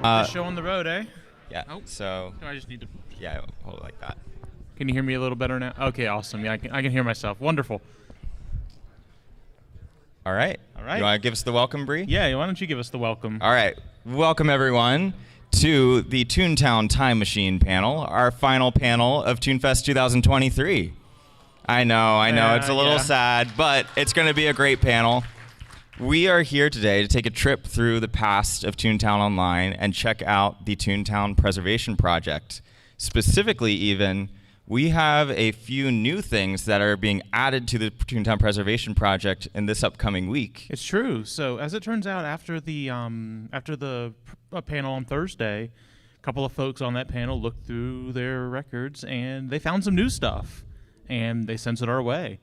Show on the road, eh? Yeah. Oh. So. I just need to. Yeah, hold it like that. Can you hear me a little better now? Okay, awesome. Yeah, I can hear myself. Wonderful. All right. All right. You want to give us the welcome, Bree? Yeah. Why don't you give us the welcome? All right. Welcome everyone to the Toontown Time Machine panel, our final panel of ToonFest 2023. I know, it's a little sad, but it's going to be a great panel. We are here today to take a trip through the past of Toontown Online and check out the Toontown Preservation Project. Specifically even, we have a few new things that are being added to the Toontown Preservation Project in this upcoming week. It's true. So as it turns out, after the panel on Thursday, a couple of folks on that panel looked through their records and they found some new stuff, and they sent it our way.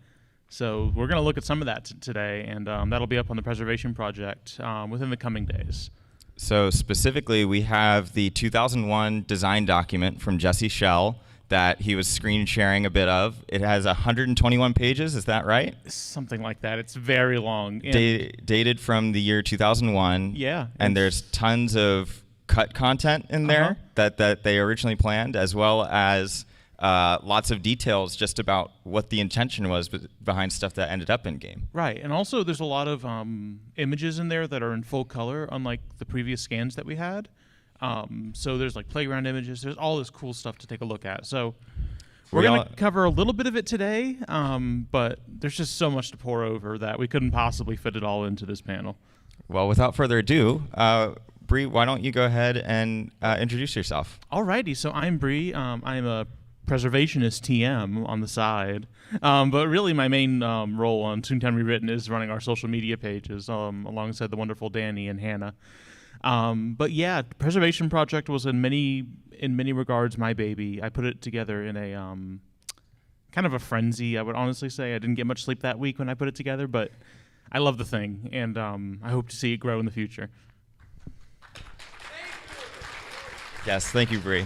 So we're going to look at some of that today, and that'll be up on the Preservation Project within the coming days. So specifically, we have the 2001 design document from Jesse Schell that he was screen sharing a bit of. It has 121 pages, is that right? Something like that. It's very long. Dated from the year 2001. Yeah. And there's tons of cut content in there that they originally planned, as well as lots of details just about what the intention was behind stuff that ended up in game. Right, and also there's a lot of images in there that are in full color, unlike the previous scans that we had. So there's like playground images. There's all this cool stuff to take a look at. So we're going to cover a little bit of it today, but there's just so much to pour over that we couldn't possibly fit it all into this panel. Well, without further ado, Bree, why don't you go ahead and introduce yourself? Alrighty, so I'm Bree. I'm a preservationist TM on the side, but really my main role on Toontown Rewritten is running our social media pages alongside the wonderful Danny and Hannah. But yeah, Preservation Project was in many regards my baby. I put it together in a kind of a frenzy, I would honestly say. I didn't get much sleep that week when I put it together, but I love the thing, and I hope to see it grow in the future. Yes, thank you, Bree.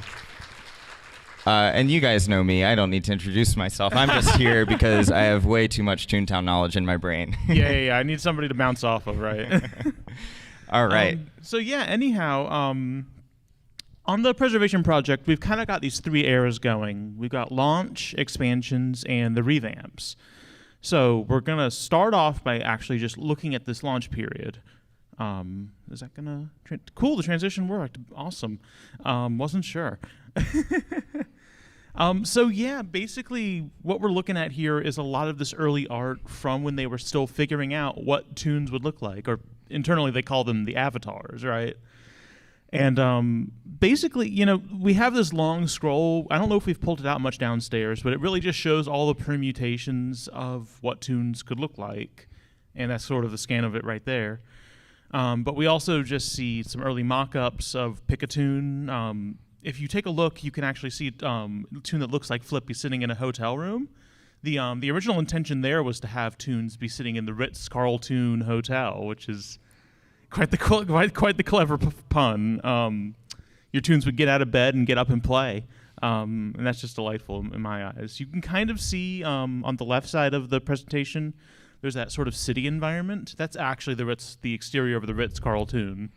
And you guys know me. I don't need to introduce myself. I'm just here because I have way too much Toontown knowledge in my brain. Yeah. I need somebody to bounce off of, right? All right. So yeah, anyhow, on the Preservation Project, we've kind of got these three eras going. We've got launch, expansions, and the revamps. So we're going to start off by actually just looking at this launch period. Is that going to... Cool, the transition worked. Awesome. Wasn't sure. So yeah, basically what we're looking at here is a lot of this early art from when they were still figuring out what toons would look like, or internally they call them the avatars, right? And basically, we have this long scroll. I don't know if we've pulled it out much downstairs, but it really just shows all the permutations of what toons could look like, and that's sort of the scan of it right there. But we also just see some early mock-ups of Pick-a-Toon. If you take a look, you can actually see a toon that looks like Flippy sitting in a hotel room. The original intention there was to have toons be sitting in the Ritz-Carlton Hotel, which is quite the clever pun. Your toons would get out of bed and get up and play, and that's just delightful in my eyes. You can kind of see on the left side of the presentation, there's that sort of city environment. That's actually the exterior of the Ritz-Carlton.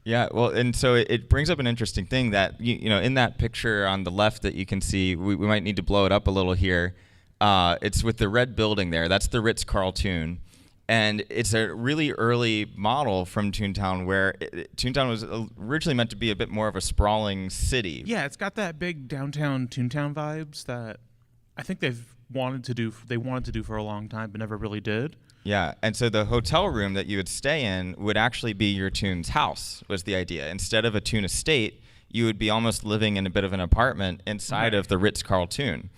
Yeah, well, and so it brings up an interesting thing that, in that picture on the left that you can see, we might need to blow it up a little here. It's with the red building there. That's the Ritz-Carlton. And it's a really early model from Toontown where Toontown was originally meant to be a bit more of a sprawling city. Yeah, it's got that big downtown Toontown vibes that I think they wanted to do for a long time but never really did. Yeah, and so the hotel room that you would stay in would actually be your toon's house, was the idea. Instead of a toon estate, you would be almost living in a bit of an apartment inside of the Ritz-Carlton.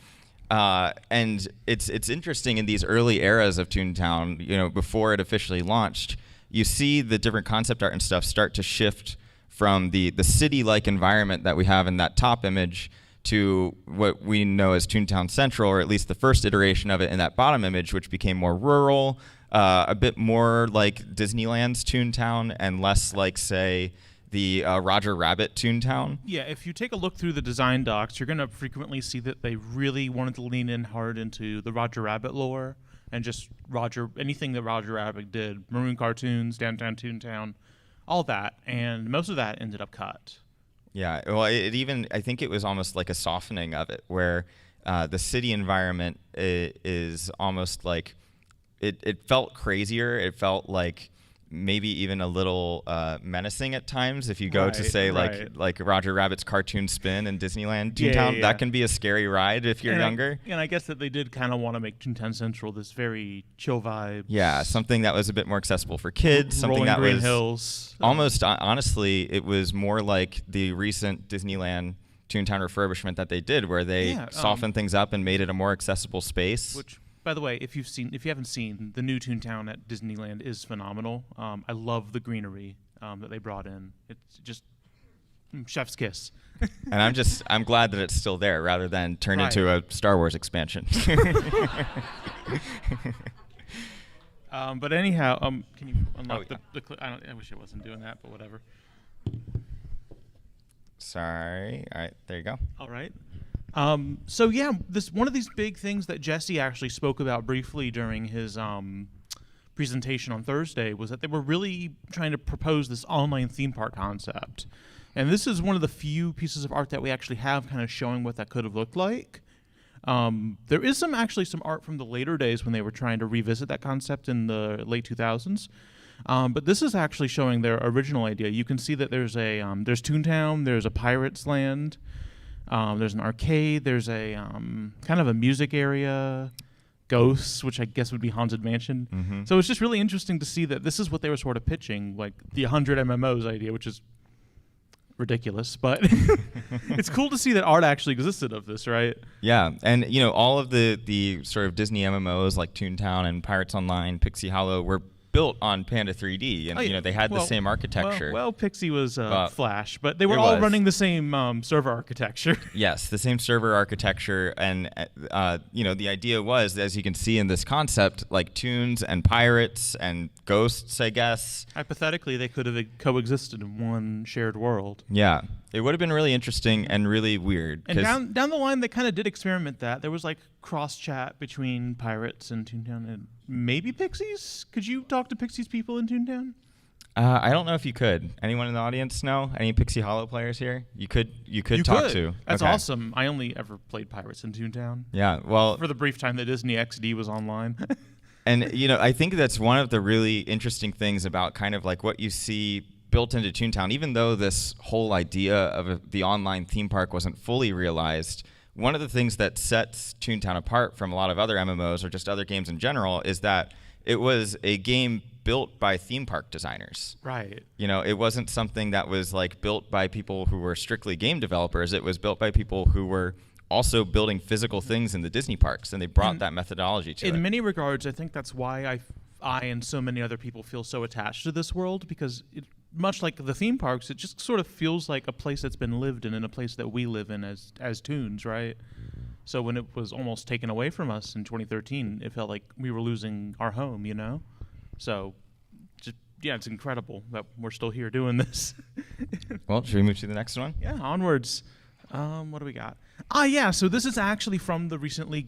And it's interesting in these early eras of Toontown, before it officially launched, you see the different concept art and stuff start to shift from the city-like environment that we have in that top image to what we know as Toontown Central, or at least the first iteration of it in that bottom image, which became more rural, a bit more like Disneyland's Toontown and less like, say, the Roger Rabbit Toontown. Yeah, if you take a look through the design docs, you're going to frequently see that they really wanted to lean in hard into the Roger Rabbit lore and just anything that Roger Rabbit did, Maroon Cartoons, Downtown Toontown, all that, and most of that ended up cut. Yeah, well, it even, I think it was almost like a softening of it, where the city environment is almost like, it felt crazier. It felt like maybe even a little menacing at times. If you go to say like Roger Rabbit's Cartoon Spin in Disneyland Toontown, that can be a scary ride if you're younger. And I guess that they did kind of want to make Toontown Central this very chill vibe. Yeah, something that was a bit more accessible for kids. Something Rolling that green was hills. Almost, honestly, it was more like the recent Disneyland Toontown refurbishment that they did, where they softened things up and made it a more accessible space. Which, by the way, if you haven't seen, the new Toontown at Disneyland is phenomenal. I love the greenery that they brought in. It's just chef's kiss. And I'm glad that it's still there rather than turn into a Star Wars expansion. But anyhow, can you unlock the clip? I wish I wasn't doing that, but whatever. Sorry. All right, there you go. All right. So yeah, one of these big things that Jesse actually spoke about briefly during his presentation on Thursday was that they were really trying to propose this online theme park concept. And this is one of the few pieces of art that we actually have kind of showing what that could have looked like. There is some art from the later days when they were trying to revisit that concept in the late 2000s. But this is actually showing their original idea. You can see that there's there's Toontown, there's a Pirates Land, there's an arcade, there's a kind of a music area, ghosts, which I guess would be Haunted Mansion. Mm-hmm. So it's just really interesting to see that this is what they were sort of pitching, like the 100 MMOs idea, which is ridiculous, but it's cool to see that art actually existed of this, right? Yeah, and all of the sort of Disney MMOs like Toontown and Pirates Online, Pixie Hollow were built on Panda 3D, and they had the same architecture. Well, Pixie was Flash, but they were all running the same server architecture. Yes, the same server architecture, and the idea was, as you can see in this concept, like Toons and Pirates and Ghosts, I guess. Hypothetically, they could have coexisted in one shared world. Yeah. It would have been really interesting and really weird. And down the line, they kind of did experiment that. There was like cross chat between Pirates and Toontown and maybe Pixies. Could you talk to Pixies people in Toontown? I don't know if you could. Anyone in the audience know? Any Pixie Hollow players here? You could talk to. That's awesome. I only ever played Pirates in Toontown. Yeah, well, for the brief time that Disney XD was online. And I think that's one of the really interesting things about kind of like what you see built into Toontown. Even though this whole idea of the online theme park wasn't fully realized, one of the things that sets Toontown apart from a lot of other MMOs or just other games in general is that it was a game built by theme park designers. Right. It wasn't something that was like built by people who were strictly game developers. It was built by people who were also building physical things in the Disney parks, and they brought that methodology to it. In many regards, I think that's why I and so many other people feel so attached to this world, because much like the theme parks, it just sort of feels like a place that's been lived in and a place that we live in as Toons, right? So when it was almost taken away from us in 2013, it felt like we were losing our home, So, it's incredible that we're still here doing this. Well, should we move to the next one? Yeah, onwards. What do we got? So this is actually from the recently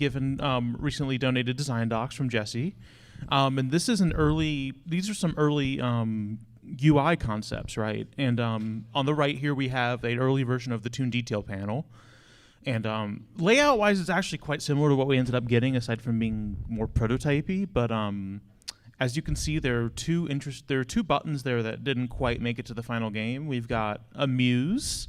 donated design docs from Jesse. And these are some early UI concepts, right? And on the right here we have an early version of the Toon Detail Panel. And layout-wise, it's actually quite similar to what we ended up getting, aside from being more prototypey. But as you can see, there are two buttons there that didn't quite make it to the final game. We've got Amuse.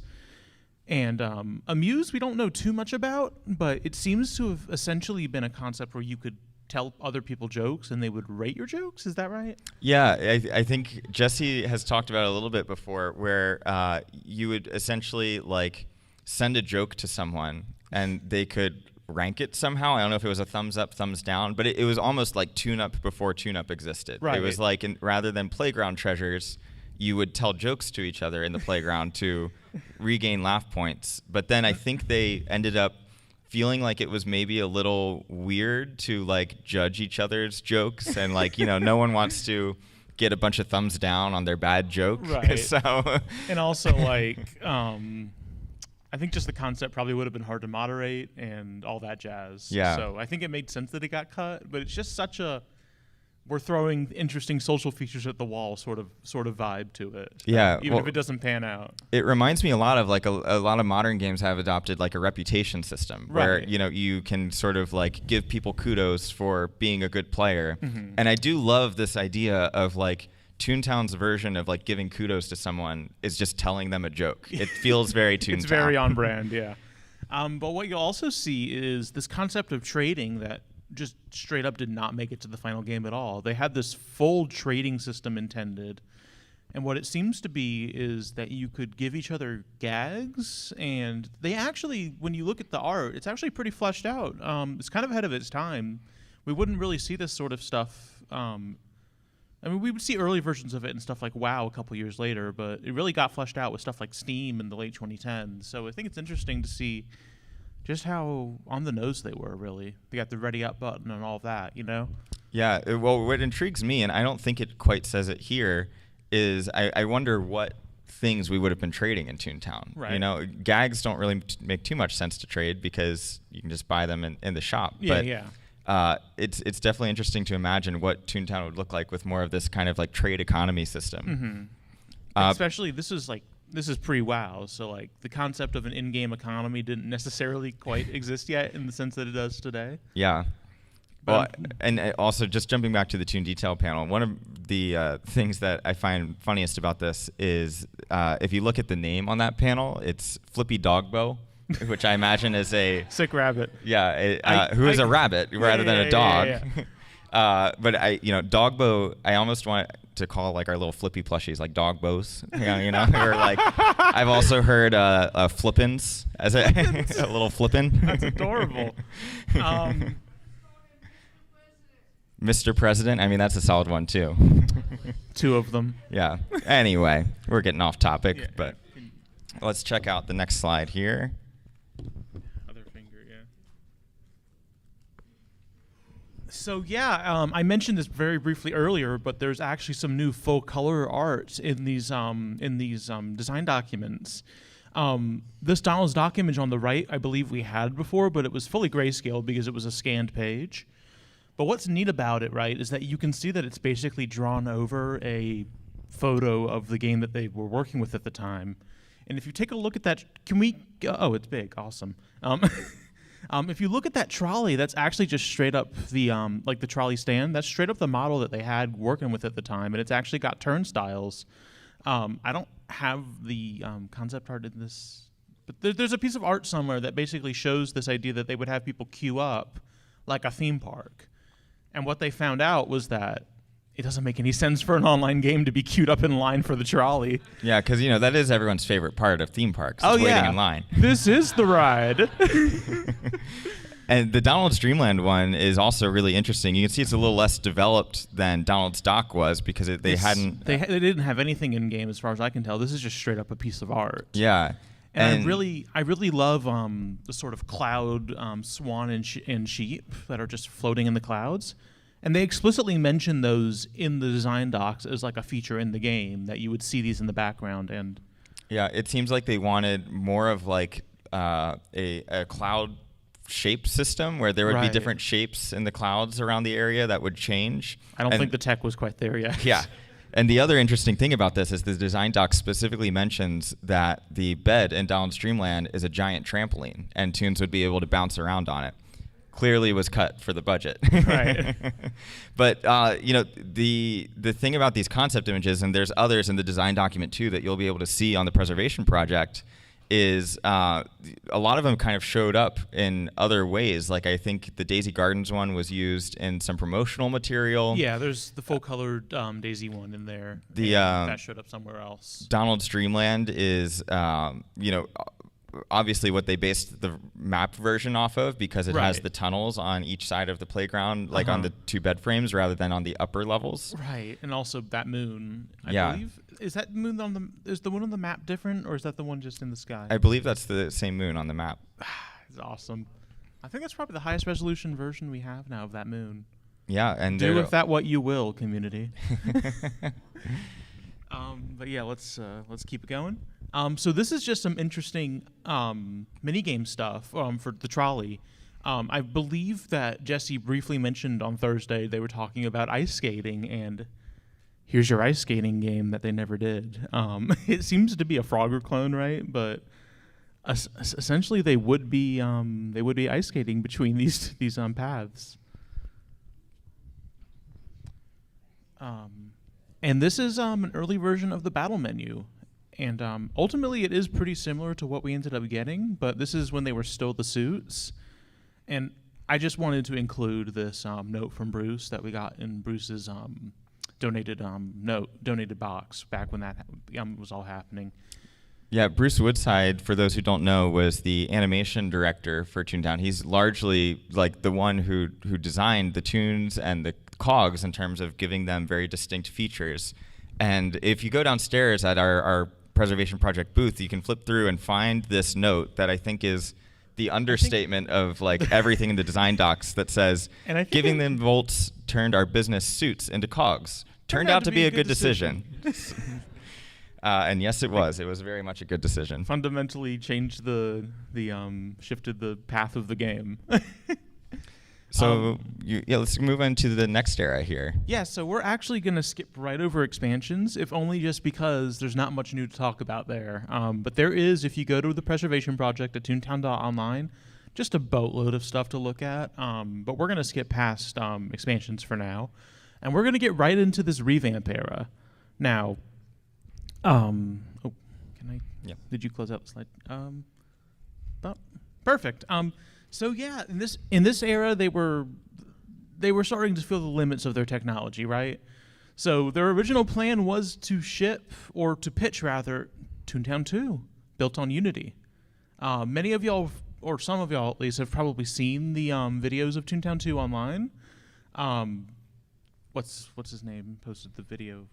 And Amuse we don't know too much about, but it seems to have essentially been a concept where you could tell other people jokes and they would rate your jokes. Is that right? Yeah, I think Jesse has talked about it a little bit before, where you would essentially like send a joke to someone and they could rank it somehow. I don't know if it was a thumbs up, thumbs down, but it was almost like Toon Up before Toon Up existed. Right. It was like rather than playground treasures, you would tell jokes to each other in the playground to regain laugh points. But then I think they ended up feeling like it was maybe a little weird to like judge each other's jokes, and like no one wants to get a bunch of thumbs down on their bad joke. Right. So and also like I think just the concept probably would have been hard to moderate and all that jazz. Yeah. So I think it made sense that it got cut, but it's just such a we're throwing interesting social features at the wall sort of vibe to it. Yeah, even if it doesn't pan out. It reminds me a lot of like a lot of modern games have adopted like a reputation system where you can sort of like give people kudos for being a good player. And I do love this idea of like Toontown's version of like giving kudos to someone is just telling them a joke. It feels very Toontown. It's very on brand, yeah. But what you'll also see is this concept of trading that just straight up did not make it to the final game at all. They had this full trading system intended, and what it seems to be is that you could give each other gags, and they actually, when you look at the art, it's actually pretty fleshed out. It's kind of ahead of its time. We wouldn't really see this sort of stuff. I mean, we would see early versions of it and stuff like WoW a couple years later, but it really got fleshed out with stuff like Steam in the late 2010s. So I think it's interesting to see just how on the nose they were, really. They got the ready up button and all of that, you know? Yeah, well, what intrigues me, and I don't think it quite says it here, is I wonder what things we would have been trading in Toontown. Right. You know, gags don't really make too much sense to trade because you can just buy them in the shop. Yeah, but it's definitely interesting to imagine what Toontown would look like with more of this kind of like trade economy system. Especially, this is pre-WoW, so like the concept of an in-game economy didn't necessarily quite exist yet in the sense that it does today. Yeah. Well, and also just jumping back to the Toon Detail Panel, one of the things that I find funniest about this is if you look at the name on that panel, it's Flippy Dogbo, which I imagine is a sick rabbit. Yeah, who is a rabbit rather than a dog. But Dogbo, I almost want to call like our little Flippy plushies like Dogbos, you know, or like I've also heard Flippins as a little Flippin. That's adorable. Mr. President, I mean that's a solid one too. Two of them. Yeah. Anyway, we're getting off topic, but let's check out the next slide here. So I mentioned this very briefly earlier, but there's actually some new full color art in these design documents. This Donald's Dock image on the right, I believe we had before, but it was fully grayscale because it was a scanned page. But what's neat about it, right, is that you can see that it's basically drawn over a photo of the game that they were working with at the time. And if you take a look at that, oh, it's big, awesome. If you look at that trolley, that's actually just straight up the like the trolley stand. That's straight up the model that they had working with at the time, and it's actually got turnstiles. I don't have the concept art in this, but there's a piece of art somewhere that basically shows this idea that they would have people queue up like a theme park. And what they found out was that it doesn't make any sense for an online game to be queued up in line for the trolley. Yeah, because that is everyone's favorite part of theme parks. Waiting in line. This is the ride. And the Donald's Dreamland one is also really interesting. You can see it's a little less developed than Donald's Dock was because they didn't have anything in game as far as I can tell. This is just straight up a piece of art. Yeah. And I really love the sort of cloud swan and sheep that are just floating in the clouds. And they explicitly mention those in the design docs as like a feature in the game that you would see these in the background. And yeah, it seems like they wanted more of like a cloud shape system where there would be different shapes in the clouds around the area that would change. I don't think the tech was quite there yet. Yeah. And the other interesting thing about this is the design doc specifically mentions that the bed in Donald's Dreamland is a giant trampoline, and Toons would be able to bounce around on it. Clearly was cut for the budget. Right. But the thing about these concept images, and there's others in the design document too that you'll be able to see on the Preservation Project, is a lot of them kind of showed up in other ways. Like I think the Daisy Gardens one was used in some promotional material. Yeah, there's the full colored Daisy one in there. That showed up somewhere else. Donald's Dreamland is obviously what they based the map version off of because it has the tunnels on each side of the playground, like on the two bed frames rather than on the upper levels. Right, and also that moon, I believe. Is that moon is the one on the map different, or is that the one just in the sky? I believe that's the same moon on the map. It's awesome. I think that's probably the highest resolution version we have now of that moon. Yeah, and do with that what you will, community. But yeah, let's keep it going. So this is just some interesting mini game stuff for the trolley. I believe that Jesse briefly mentioned on Thursday they were talking about ice skating, and here's your ice skating game that they never did. It seems to be a Frogger clone, right? But essentially, they would be ice skating between these paths. And this is an early version of the battle menu. And ultimately, it is pretty similar to what we ended up getting, but this is when they were still the suits. And I just wanted to include this note from Bruce that we got in Bruce's donated box back when that was all happening. Yeah, Bruce Woodside, for those who don't know, was the animation director for Toontown. He's largely like the one who designed the tunes and the cogs in terms of giving them very distinct features. And if you go downstairs at our Preservation Project booth, you can flip through and find this note that I think is the understatement of like everything in the design docs that says, giving them volts turned our business suits into cogs. Turned out to be a good decision. And yes, it was. It was very much a good decision. Fundamentally changed shifted the path of the game. So let's move on to the next era here. Yeah, so we're actually going to skip right over expansions, if only just because there's not much new to talk about there. But there is, if you go to the Preservation Project at Toontown Online, just a boatload of stuff to look at. But we're going to skip past expansions for now. And we're going to get right into this Revamp Era. Now, can I? Yeah. Did you close out the slide? Perfect. So yeah, in this era, they were starting to feel the limits of their technology, right? So their original plan was to pitch Toontown 2, built on Unity. Many of y'all, or some of y'all at least, have probably seen the videos of Toontown 2 online. What's his name? Posted the video.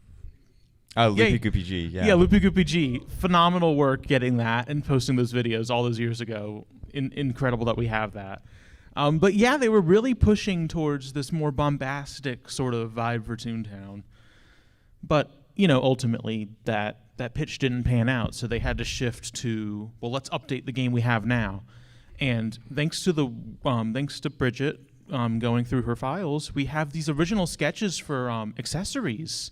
Loopy Goopy G. Yeah, Loopy Goopy G. Phenomenal work getting that and posting those videos all those years ago. Incredible that we have that. But yeah, they were really pushing towards this more bombastic sort of vibe for Toontown. But, ultimately that pitch didn't pan out, so they had to shift to, well, let's update the game we have now. And thanks to Bridget going through her files, we have these original sketches for accessories.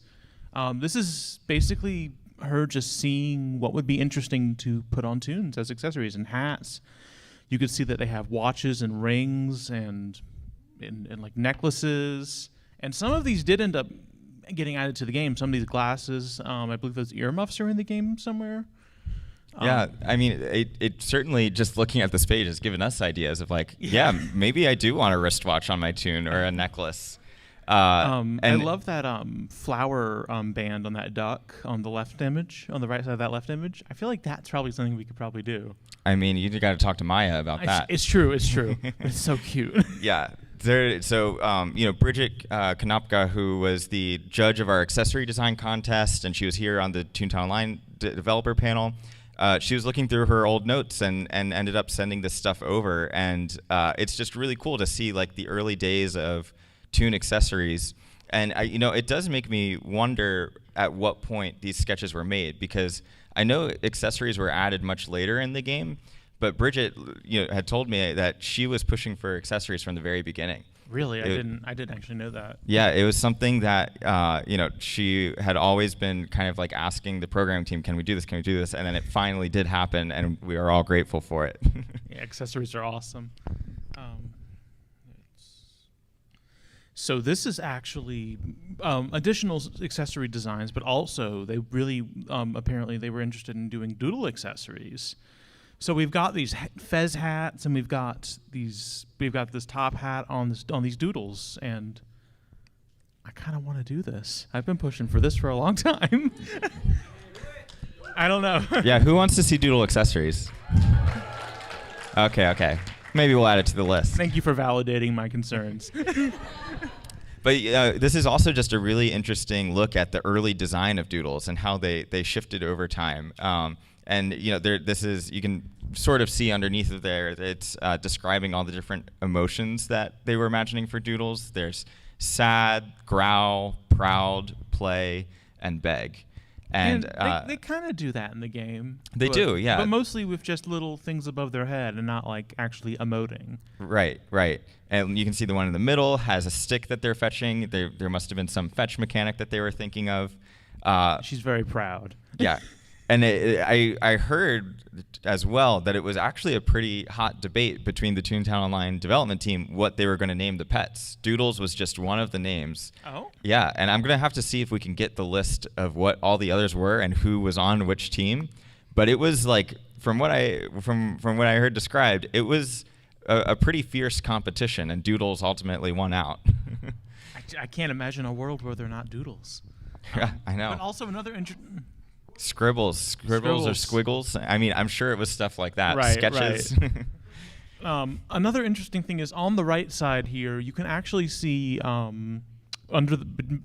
This is basically her just seeing what would be interesting to put on tunes as accessories and hats. You could see that they have watches and rings and like necklaces. And some of these did end up getting added to the game. Some of these glasses, I believe those earmuffs are in the game somewhere. Yeah, I mean, it certainly, just looking at this page, has given us ideas of like, yeah, maybe I do want a wristwatch on my Toon or a necklace. I love that flower band on that duck on the left image, on the right side of that left image. I feel like that's probably something we could probably do. I mean, you got to talk to Maya about that. It's true. It's so cute. Yeah. Bridget Konopka, who was the judge of our accessory design contest, and she was here on the Toontown Online developer panel. She was looking through her old notes and ended up sending this stuff over. And it's just really cool to see like the early days of Toon accessories. And it does make me wonder at what point these sketches were made, because I know accessories were added much later in the game, but Bridget had told me that she was pushing for accessories from the very beginning. Really? I didn't actually know that. Yeah, it was something that she had always been kind of like asking the programming team, can we do this? Can we do this? And then it finally did happen, and we are all grateful for it. Yeah, accessories are awesome. So this is actually additional accessory designs, but also they really apparently they were interested in doing doodle accessories. So we've got these fez hats, and we've got this top hat on these doodles, and I kind of want to do this. I've been pushing for this for a long time. I don't know. Yeah, who wants to see doodle accessories? Okay. Maybe we'll add it to the list. Thank you for validating my concerns. But this is also just a really interesting look at the early design of doodles and how they shifted over time. And you can sort of see underneath of there, it's describing all the different emotions that they were imagining for doodles. There's sad, growl, proud, play, and beg. And they kind of do that in the game. They do, yeah. But mostly with just little things above their head and not like actually emoting. Right. And you can see the one in the middle has a stick that they're fetching. There must have been some fetch mechanic that they were thinking of. She's very proud. Yeah. And I heard as well that it was actually a pretty hot debate between the Toontown Online development team what they were going to name the pets. Doodles was just one of the names. Oh? Yeah, and I'm going to have to see if we can get the list of what all the others were and who was on which team. But it was like, from what I heard described, it was a pretty fierce competition, and Doodles ultimately won out. I can't imagine a world where they're not Doodles. Yeah, I know. But also another Scribbles or squiggles. I mean, I'm sure it was stuff like that. Right, Sketches. Right. Another interesting thing is on the right side here, you can actually see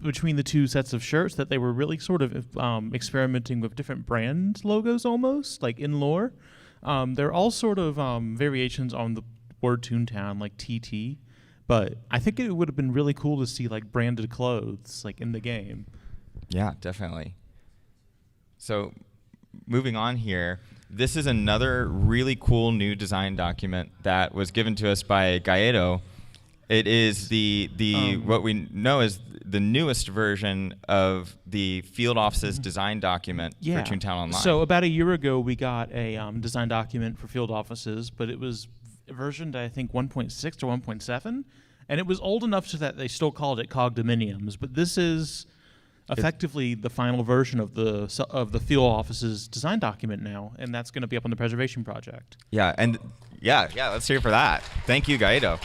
between the two sets of shirts that they were really sort of experimenting with different brand logos almost, like in lore. They're all sort of variations on the word Toontown, like TT. But I think it would have been really cool to see like branded clothes like in the game. Yeah, definitely. So moving on here, this is another really cool new design document that was given to us by Gaedo. It is what we know is the newest version of the field office's design document for Toontown Online. So about a year ago, we got a design document for field offices, but it was versioned, I think, 1.6 or 1.7, and it was old enough so that they still called it Cog Dominiums. But this is effectively the final version of the field office's design document now, and that's going to be up on the Preservation Project. Yeah, and let's hear for that. Thank you, Gaedo.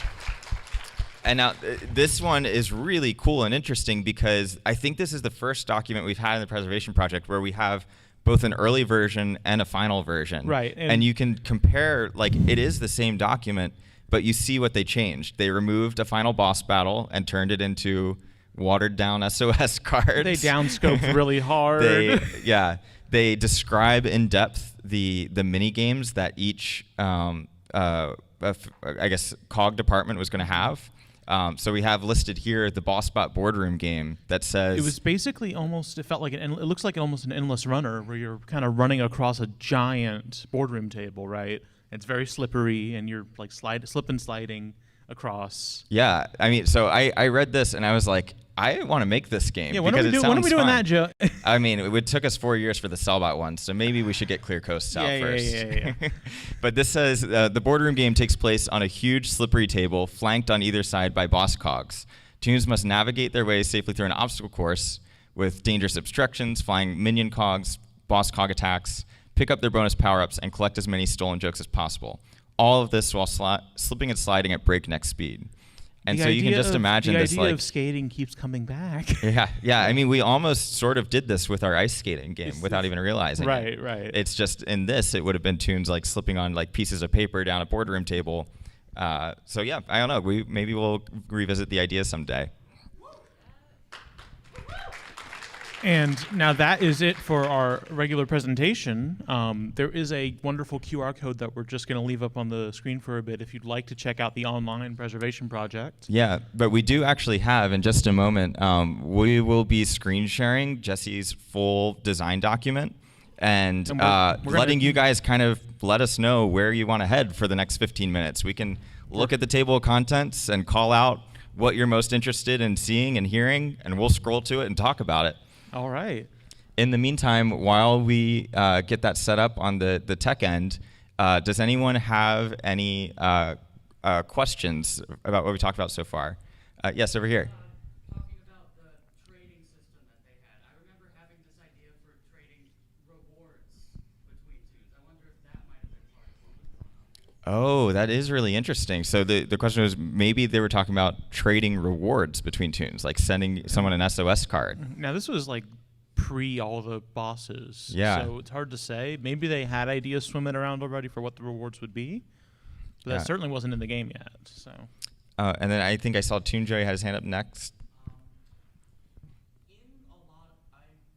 And now this one is really cool and interesting because I think this is the first document we've had in the Preservation Project where we have both an early version and a final version. Right. And you can compare, like, it is the same document, but you see what they changed. They removed a final boss battle and turned it into watered down SOS cards. They downscoped really hard. They describe in depth the mini games that each I guess Cog department was going to have. So we have listed here the Boss Bot boardroom game that says it was basically almost. It felt like it looks like almost an endless runner where you're kind of running across a giant boardroom table, right? It's very slippery, and you're like sliding across. Yeah, I mean, so I read this and I was like, I want to make this game. Yeah, when are we doing that, Joe? I mean, it took us 4 years for the Cellbot one, so maybe we should get Clear Coast out first. Yeah. But this says the boardroom game takes place on a huge slippery table flanked on either side by boss cogs. Toons must navigate their way safely through an obstacle course with dangerous obstructions, flying minion cogs, boss cog attacks, pick up their bonus power-ups, and collect as many stolen jokes as possible. All of this while slipping and sliding at breakneck speed. And so you can just imagine this, the like, idea of skating keeps coming back. Yeah. I mean, we almost sort of did this with our ice skating game without even realizing it. Right. It's just in this, it would have been Toons like slipping on like pieces of paper down a boardroom table. So yeah, I don't know. Maybe we'll revisit the idea someday. And now that is it for our regular presentation. There is a wonderful QR code that we're just going to leave up on the screen for a bit if you'd like to check out the online preservation project. Yeah, but we do actually have, in just a moment, we will be screen sharing Jesse's full design document and we're letting you guys kind of let us know where you want to head for the next 15 minutes. We can look at the table of contents and call out what you're most interested in seeing and hearing, and we'll scroll to it and talk about it. All right. In the meantime, while we get that set up on the tech end, does anyone have any questions about what we talked about so far? Yes, over here. Talking about the trading system that they had, I remember having this idea for trading rewards between Toons. I wonder if that might have been part of what was going on. Oh, that is really interesting. So the question was, maybe they were talking about trading rewards between Toons, like sending someone an SOS card. Now, this was like pre all the bosses. Yeah. So it's hard to say. Maybe they had ideas swimming around already for what the rewards would be. But that certainly wasn't in the game yet. So. And then I think I saw Toon Joey had his hand up next.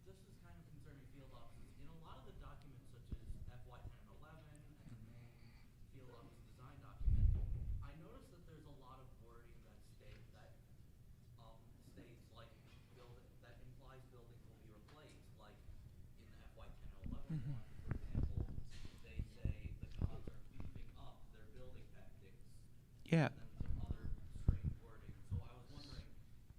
This is kind of concerning field offices. In a lot of the documents, such as FY 10 and 11 and the main field office design document, I noticed that there's a lot of wording that states like that implies buildings will be replaced. Like Yeah. and some other strange wording. So I was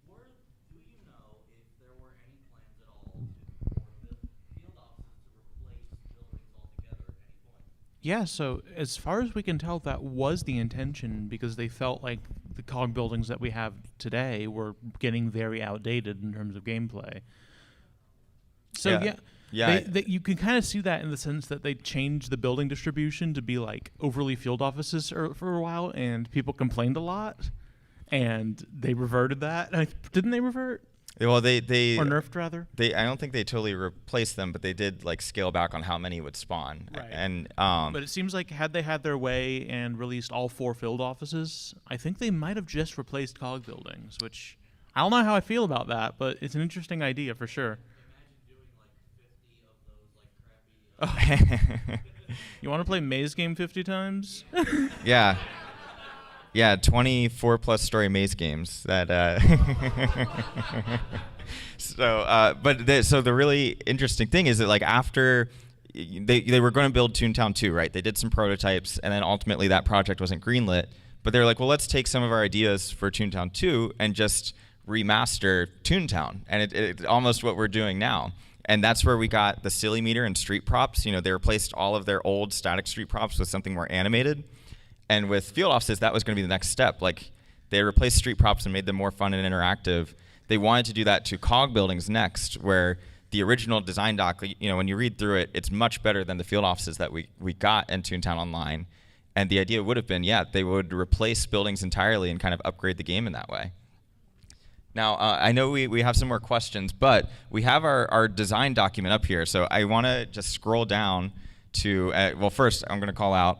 wondering, do you know if there were any plans at all for the field offices to replace buildings altogether at any point? Yeah, so as far as we can tell, that was the intention because they felt like the COG buildings that we have today were getting very outdated in terms of gameplay. So Yeah. Yeah. you can kind of see that in the sense that they changed the building distribution to be like overly field offices for a while, and people complained a lot, and they reverted that. Didn't they revert? Well, they Or nerfed, rather? I don't think they totally replaced them, but they did like scale back on how many would spawn. Right. And But it seems like had they had their way and released all 4 field offices, I think they might have just replaced COG buildings, which I don't know how I feel about that, but it's an interesting idea for sure. Imagine doing like 50 of those like crappy. You want to play Maze Game 50 times? yeah. Yeah, 24 plus story maze games that so the really interesting thing is that like after they were going to build Toontown 2, right? They did some prototypes and then ultimately that project wasn't greenlit, but they're like, well, let's take some of our ideas for Toontown 2 and just remaster Toontown, and it's almost what we're doing now. And that's where we got the silly meter and street props. You know, they replaced all of their old static street props with something more animated. And with field offices, that was going to be the next step. Like, they replaced street props and made them more fun and interactive. They wanted to do that to COG buildings next, where the original design doc, you know, when you read through it, it's much better than the field offices that we got in Toontown Online. And the idea would have been, yeah, they would replace buildings entirely and kind of upgrade the game in that way. Now, I know we have some more questions, but we have our design document up here. So I want to just scroll down to, well, first, I'm going to call out,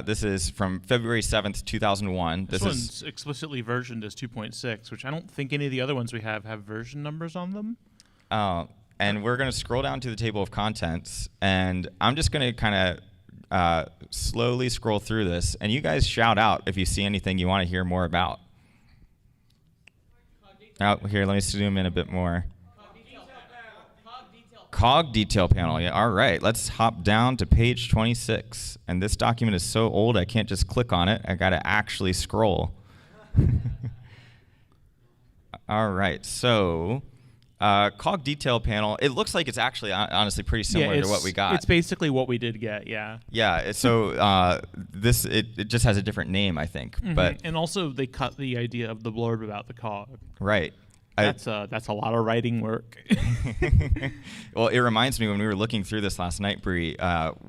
this is from February 7th, 2001. This one's explicitly versioned as 2.6, which I don't think any of the other ones we have version numbers on them. And we're going to scroll down to the table of contents, and I'm just going to kind of slowly scroll through this, and you guys shout out if you see anything you want to hear more about. Here, let me zoom in a bit more. Cog Detail Panel. Yeah, all right. Let's hop down to page 26. And this document is so old, I can't just click on it. I got to actually scroll. All right. So, Cog Detail Panel. It looks like it's actually honestly pretty similar to what we got. It's basically what we did get. Yeah. Yeah. So it just has a different name, I think. Mm-hmm. But and also they cut the idea of the blurb about the cog. Right. That's a lot of writing work. Well, it reminds me when we were looking through this last night, Bree,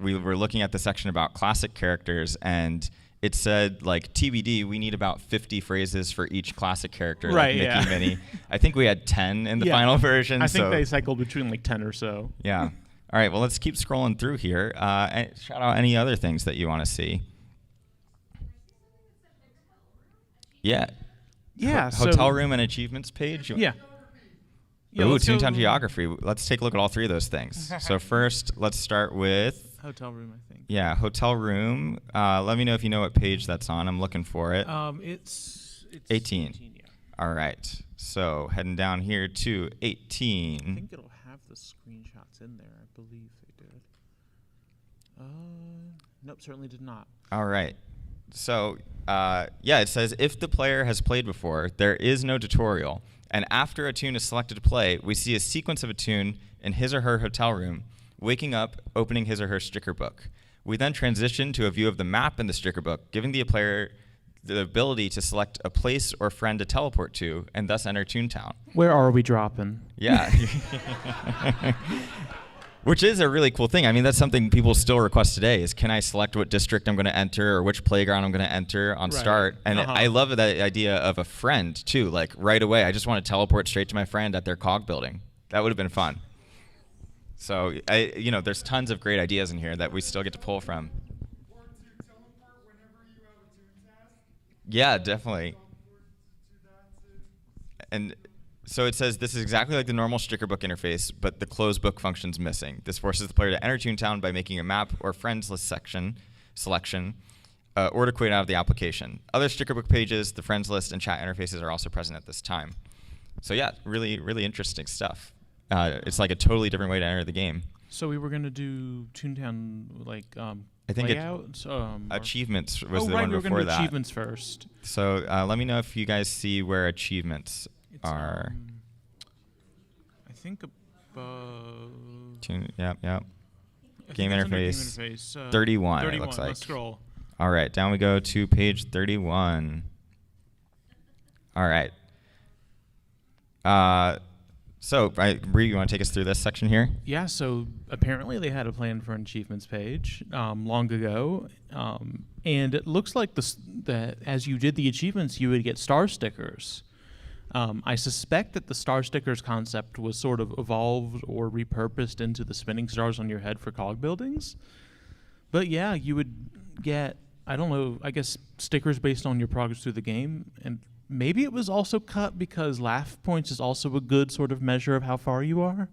we were looking at the section about classic characters, and it said, like, TBD, we need about 50 phrases for each classic character, right, like Mickey, yeah. Minnie. I think we had 10 in the final version. I think they cycled between like 10 or so. Yeah. All right, well, let's keep scrolling through here. And shout out any other things that you want to see. Yeah. Yeah. Hotel room and achievements page? Yeah. Ooh, Toontown Geography. Let's take a look at all 3 of those things. So first, let's start with... Hotel room, I think. Yeah, hotel room. Let me know if you know what page that's on. I'm looking for it. It's 18. Yeah. All right. So heading down here to 18. I think it'll have the screenshots in there. I believe they did. Nope, certainly did not. All right. So, yeah, it says, if the player has played before, there is no tutorial. And after a Toon is selected to play, we see a sequence of a Toon in his or her hotel room, waking up, opening his or her sticker book. We then transition to a view of the map in the sticker book, giving the player the ability to select a place or friend to teleport to, and thus enter Toontown. Where are we dropping? Yeah. Which is a really cool thing. I mean, that's something people still request today is, can I select what district I'm going to enter or which playground I'm going to enter on start? And I love that idea of a friend, too. Like, right away, I just want to teleport straight to my friend at their COG building. That would have been fun. So, there's tons of great ideas in here that we still get to pull from. Or to teleport whenever you have a Toon task. Yeah, definitely. And And so it says this is exactly like the normal sticker book interface, but the closed book function's missing. This forces the player to enter Toontown by making a map or friends list selection, or to quit out of the application. Other sticker book pages, the friends list, and chat interfaces are also present at this time. So yeah, really, really interesting stuff. It's like a totally different way to enter the game. So we were going to do Toontown, like, I think layout. achievements was the right, one we were before gonna do that. achievements first. So let me know if you guys see where achievements It's, are. I think above. Yep. I Game think it's under interface. Game interface. 31, it 31. looks like. Let's scroll. All right, down we go to page 31. All right. So, Bree, you want to take us through this section here? Yeah, so apparently they had a plan for an achievements page long ago, and it looks like that as you did the achievements, you would get star stickers. I suspect that the star stickers concept was sort of evolved or repurposed into the spinning stars on your head for cog buildings. But yeah, you would get, I don't know, I guess stickers based on your progress through the game, and maybe it was also cut because laugh points is also a good sort of measure of how far you are.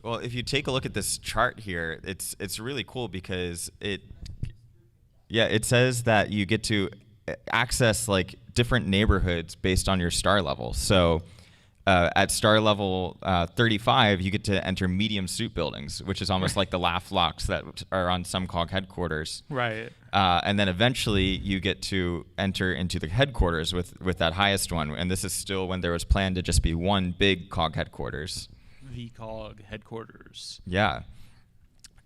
Well, if you take a look at this chart here, it's really cool because it says that you get to access like different neighborhoods based on your star level. So at star level 35, you get to enter medium suit buildings, which is almost like the laugh locks that are on some COG headquarters. Right. And then eventually you get to enter into the headquarters with that highest one. And this is still when there was planned to just be one big COG headquarters. The COG headquarters. Yeah.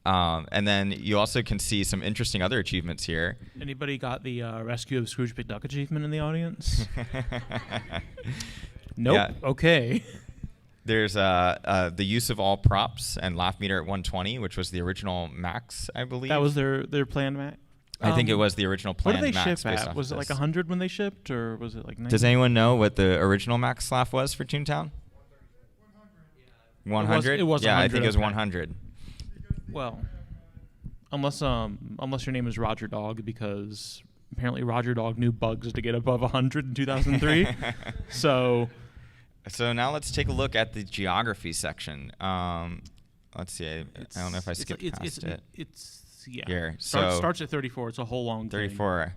And then you also can see some interesting other achievements here. Anybody got the Rescue of Scrooge McDuck achievement in the audience? Nope. Yeah. Okay. There's the use of all props and laugh meter at 120, which was the original max, I believe. That was their plan, Mac. I think it was the original What plan did they max ship based at? off Was of it like this. 100 when they shipped, or was it like 90? Does anyone know what the original max laugh was for Toontown? 100? It was yeah, I think 100, it was okay. 100. Well, unless your name is Roger Dog, because apparently Roger Dog knew bugs to get above 100 in 2003. So now let's take a look at the geography section. Let's see. I don't know if I skipped past it. Yeah. Here, Starts at 34. It's a whole long thing. 34.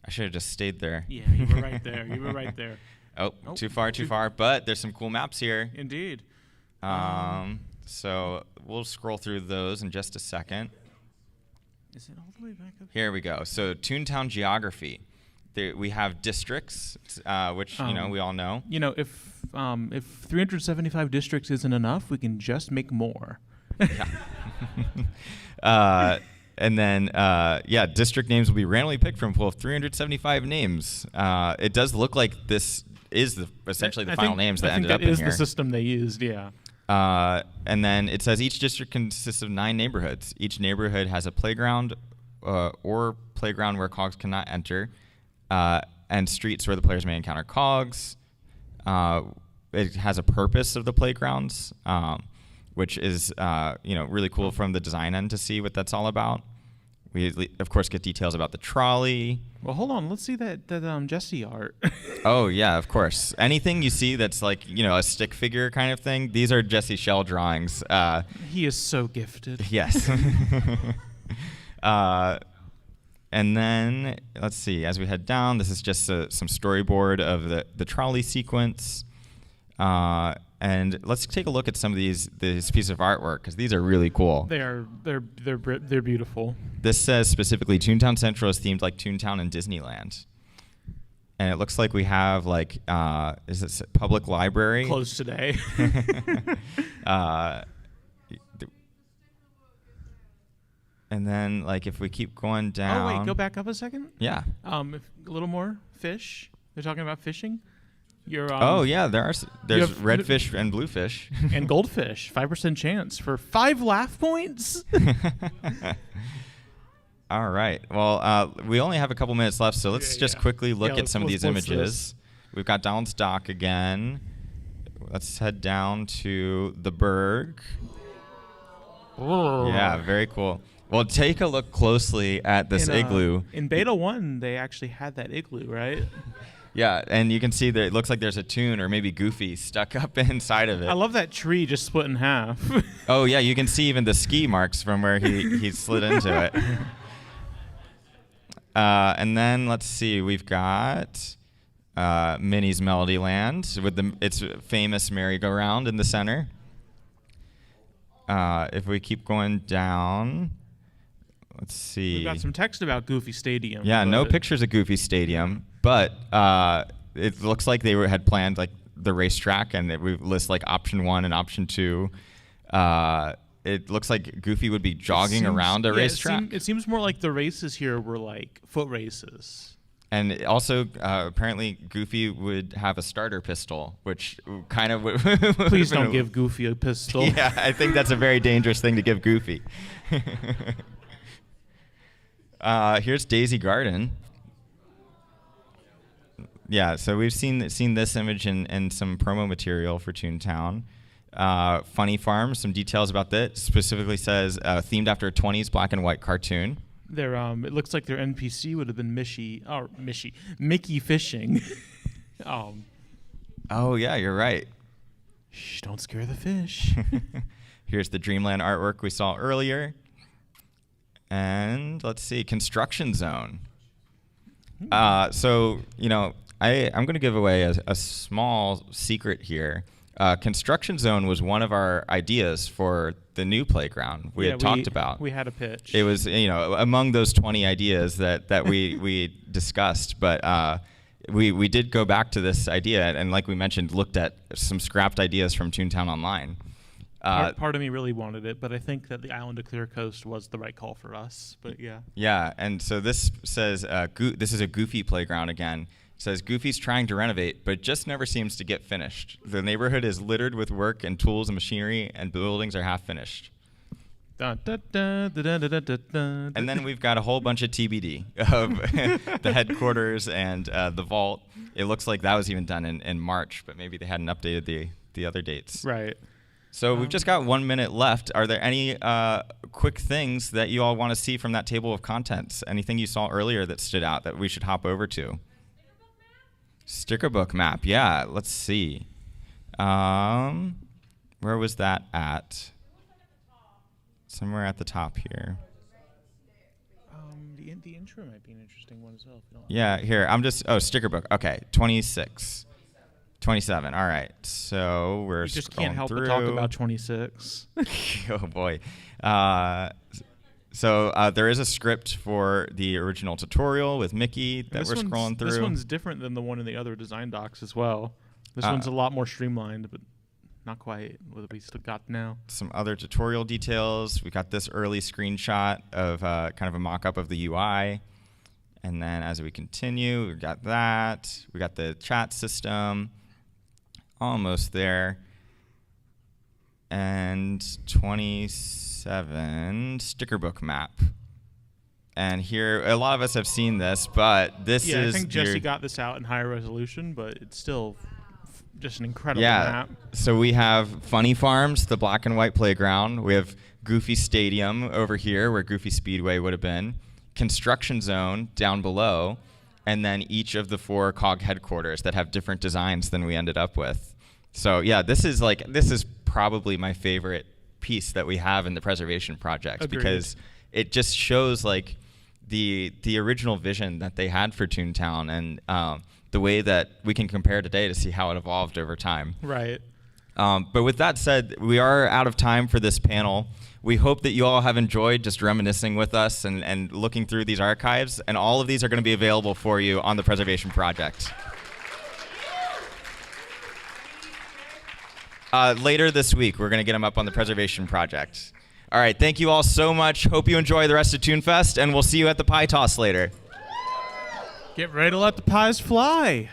I should have just stayed there. Yeah, you were right there. You were right there. Oh, Nope. too far. But there's some cool maps here. Indeed. So we'll scroll through those in just a second. Is it all the way back up? Here we go. So Toontown geography. We have districts, which we all know. You know, if 375 districts isn't enough, we can just make more. And then, district names will be randomly picked from a pool of 375 names. It does look like this is essentially the final names that ended up in here. I think that is the system they used, yeah. And then it says each district consists of 9 neighborhoods. Each neighborhood has a playground or playground where cogs cannot enter, and streets where the players may encounter cogs. It has a purpose of the playgrounds, which is really cool from the design end to see what that's all about. We, of course, get details about the trolley. Well, hold on. Let's see that Jesse art. Oh, yeah, of course. Anything you see that's like, a stick figure kind of thing, these are Jesse Shell drawings. He is so gifted. Yes. And then, let's see, as we head down, this is just some storyboard of the trolley sequence. And let's take a look at some of these pieces of artwork, because these are really cool. They're beautiful. This says specifically Toontown Central is themed like Toontown and Disneyland. And it looks like we have is this a public library? Closed today. And then if we keep going down. Oh wait, go back up a second. Yeah. A little more fish. They're talking about fishing. Oh yeah, there's redfish and bluefish and goldfish. 5% chance for 5 laugh points. All right. Well, we only have a couple minutes left, so let's just quickly look at some of these images. We've got Donald's Dock again. Let's head down to the Berg. Yeah, very cool. Well, take a look closely at this igloo. In Beta 1, they actually had that igloo, right? Yeah, and you can see that it looks like there's a Toon or maybe Goofy stuck up inside of it. I love that tree just split in half. Oh, yeah, you can see even the ski marks from where he slid into it. And then, let's see, we've got Minnie's Melody Land with its famous merry-go-round in the center. If we keep going down, Let's see. We've got some text about Goofy Stadium. Yeah, no but- pictures of Goofy Stadium, but it looks like they had planned like the racetrack, and we list like option 1 and option 2. It looks like Goofy would be jogging around a racetrack. It seems more like the races here were like foot races. And also, apparently, Goofy would have a starter pistol, which kind of would. Please don't give Goofy a pistol. Yeah, I think that's a very dangerous thing to give Goofy. Here's Daisy Garden. Yeah, so we've seen this image in some promo material for Toontown. Funny Farm, some details about that. Specifically says themed after a 20s black and white cartoon. It looks like their NPC would have been Mickey fishing. Oh yeah, you're right. Shh, don't scare the fish. Here's the Dreamland artwork we saw earlier. And let's see, Construction Zone. So, I'm going to give away a small secret here. Construction Zone was one of our ideas for the new playground we had talked about. We had a pitch. It was, among those 20 ideas that we discussed, but we did go back to this idea and, like we mentioned, looked at some scrapped ideas from Toontown Online. Part of me really wanted it, but I think that the Island of Clear Coast was the right call for us. But yeah. Yeah, and so this says this is a Goofy playground again. It says Goofy's trying to renovate, but just never seems to get finished. The neighborhood is littered with work and tools and machinery, and buildings are half finished. And then we've got a whole bunch of TBD of the headquarters and the vault. It looks like that was even done in March, but maybe they hadn't updated the other dates. Right. So we've just got 1 minute left. Are there any quick things that you all want to see from that table of contents? Anything you saw earlier that stood out that we should hop over to? Sticker book map. Yeah, let's see. Where was that at? Somewhere at the top here. The intro might be an interesting one as well. Yeah, here. Sticker book. Okay, 26. 27. All right. So we're You just can't help through. but talk about 26. Oh boy. So there is a script for the original tutorial with Mickey that we're scrolling through. This one's different than the one in the other design docs as well. This one's a lot more streamlined, but not quite what we still got now. Some other tutorial details. We got this early screenshot of kind of a mock-up of the UI. And then as we continue, we got that. We got the chat system. Almost there. And 27 sticker book map. And here, a lot of us have seen this, but this is... I think Jesse got this out in higher resolution, but it's still just an incredible map. So we have Funny Farms, the black and white playground. We have Goofy Stadium over here, where Goofy Speedway would have been. Construction Zone down below. And then each of the 4 COG headquarters that have different designs than we ended up with. So yeah, this is probably my favorite piece that we have in the preservation project. Agreed. Because it just shows like the original vision that they had for Toontown and the way that we can compare today to see how it evolved over time. Right. But with that said, we are out of time for this panel. We hope that you all have enjoyed just reminiscing with us and looking through these archives. And all of these are going to be available for you on the Preservation Project. Later this week, we're going to get them up on the Preservation Project. All right, thank you all so much. Hope you enjoy the rest of ToonFest, and we'll see you at the Pie Toss later. Get ready to let the pies fly.